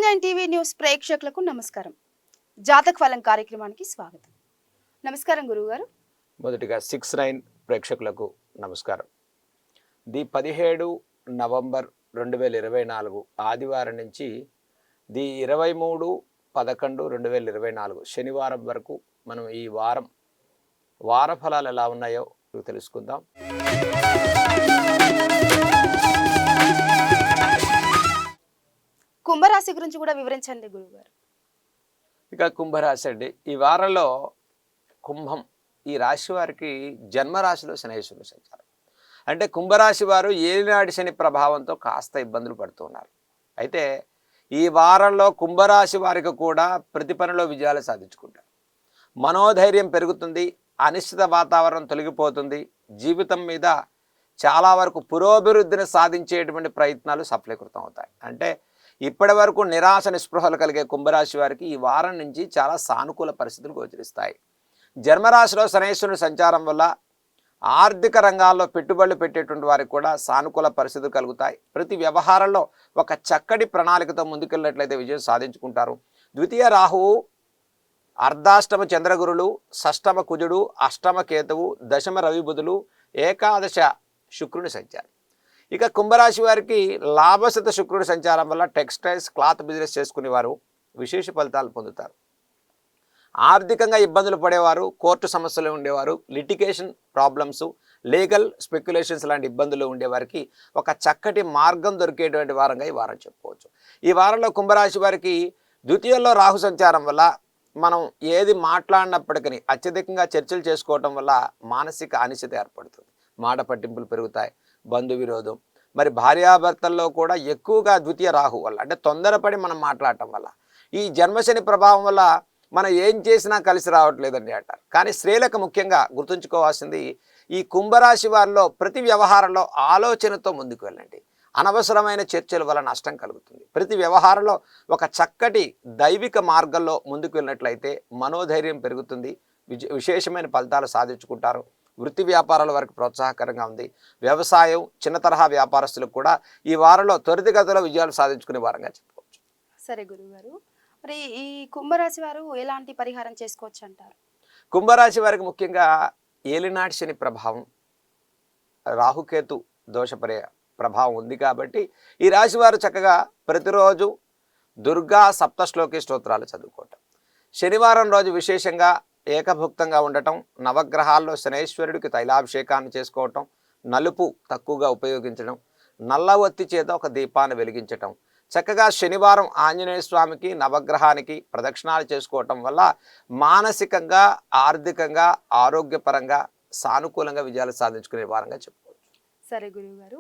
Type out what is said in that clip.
6-9 TV news ప్రేక్షకులకు నమస్కారం. జాతక ఫలం కార్యక్రమానికి స్వాగతం. నమస్కారం గురువుగారు. మొదటిగా 6-9 ప్రేక్షకులకు నమస్కారం. 17 నవంబర్ 2024 ఆదివారం నుంచి 23/11/2024 శనివారం వరకు మనం ఈ వార ఫలాలు ఎలా ఉన్నాయో తెలుసుకుందాం. కుంభరాశి గురించి కూడా వివరించండి గురువుగారు. ఇక కుంభరాశి అండి, ఈ వారంలో కుంభం ఈ రాశి వారికి జన్మరాశిలో శనేశ్వరుడు సంచారం. అంటే కుంభరాశి వారు ఏలినాటి శని ప్రభావంతో కాస్త ఇబ్బందులు పడుతున్నారు. అయితే ఈ వారంలో కుంభరాశి వారికి కూడా ప్రతి పనిలో విజయాలు సాధించుకుంటారు. మనోధైర్యం పెరుగుతుంది, అనిశ్చిత వాతావరణం తొలగిపోతుంది, జీవితం మీద చాలా వరకు పురోభివృద్ధిని సాధించేటువంటి ప్రయత్నాలు సఫలీకృతం అవుతాయి. అంటే ఇప్పటి వరకు నిరాశ నిస్పృహలు కలిగే కుంభరాశి వారికి ఈ వారం నుంచి చాలా సానుకూల పరిస్థితులు గోచరిస్తాయి. జన్మరాశిలో శనైశ్వరుని సంచారం వల్ల ఆర్థిక రంగాల్లో పెట్టుబడులు పెట్టేటువంటి వారికి కూడా సానుకూల పరిస్థితులు కలుగుతాయి. ప్రతి వ్యవహారంలో ఒక చక్కటి ప్రణాళికతో ముందుకెళ్ళినట్లయితే విజయం సాధించుకుంటారు. ద్వితీయ రాహువు, అర్ధాష్టమ చంద్రగురులు, షష్టమ కుజుడు, అష్టమ కేతువు, దశమ రవి బుధులు, ఏకాదశ శుక్రుని సంచారం. ఇక కుంభరాశి వారికి లాభశత శుక్రుడి సంచారం వల్ల టెక్స్టైల్స్, క్లాత్ బిజినెస్ చేసుకునే వారు విశేష ఫలితాలు పొందుతారు. ఆర్థికంగా ఇబ్బందులు పడేవారు, కోర్టు సమస్యలు ఉండేవారు, లిటిగేషన్ ప్రాబ్లమ్స్, లీగల్ స్పెక్యులేషన్స్ లాంటి ఇబ్బందులు ఉండేవారికి ఒక చక్కటి మార్గం దొరికేటువంటి వారంగా ఈ వారం చెప్పుకోవచ్చు. ఈ వారంలో కుంభరాశి వారికి ద్వితీయంలో రాహు సంచారం వల్ల మనం ఏది మాట్లాడినప్పటికీ అత్యధికంగా చర్చలు చేసుకోవటం వల్ల మానసిక అనిశ్చితి ఏర్పడుతుంది. మాట పట్టింపులు పెరుగుతాయి, బంధు విరోధం, మరి భార్యాభర్తల్లో కూడా ఎక్కువగా ద్వితీయ రాహు వల్ల అంటే తొందరపడి మనం మాట్లాడటం వల్ల ఈ జన్మశని ప్రభావం వల్ల మనం ఏం చేసినా కలిసి రావట్లేదండి అంటారు. కానీ స్త్రీలకు ముఖ్యంగా గుర్తుంచుకోవాల్సింది, ఈ కుంభరాశి వారిలో ప్రతి వ్యవహారంలో ఆలోచనతో ముందుకు వెళ్ళండి. అనవసరమైన చర్చల వల్ల నష్టం కలుగుతుంది. ప్రతి వ్యవహారంలో ఒక చక్కటి దైవిక మార్గంలో ముందుకు వెళ్ళినట్లయితే మనోధైర్యం పెరుగుతుంది, విశేషమైన ఫలితాలు సాధించుకుంటారు. వృత్తి వ్యాపారాల వరకు ప్రోత్సాహకరంగా ఉంది. వ్యవసాయం, చిన్న తరహా వ్యాపారస్తులకు కూడా ఈ వారంలో త్వరితగతిలో విజయాలు సాధించుకునే వారంగా చెప్పుకోవచ్చు. సరే గురువుగారు, మరి ఈ కుంభరాశి వారు ఎలాంటి పరిహారం చేసుకోవచ్చు అంటారు? కుంభరాశి వారికి ముఖ్యంగా ఏలినాటి శని ప్రభావం, రాహుకేతు దోష ప్రభావం ఉంది కాబట్టి ఈ రాశి వారు చక్కగా ప్రతిరోజు దుర్గా సప్తశ్లోకి స్తోత్రాలు చదువుకోవటం, శనివారం రోజు విశేషంగా ఏకభుక్తంగా ఉండటం, నవగ్రహాల్లో శనైశ్వరుడికి తైలాభిషేకాన్ని చేసుకోవటం, నలుపు తక్కువగా ఉపయోగించడం, నల్ల ఒత్తి చేత ఒక దీపాన్ని వెలిగించటం, చక్కగా శనివారం ఆంజనేయ స్వామికి నవగ్రహానికి ప్రదక్షిణాలు చేసుకోవటం వల్ల మానసికంగా, ఆర్థికంగా, ఆరోగ్యపరంగా సానుకూలంగా విజయాలు సాధించుకునే వారంగా చెప్పుకోవచ్చు. సరే గురువుగారు.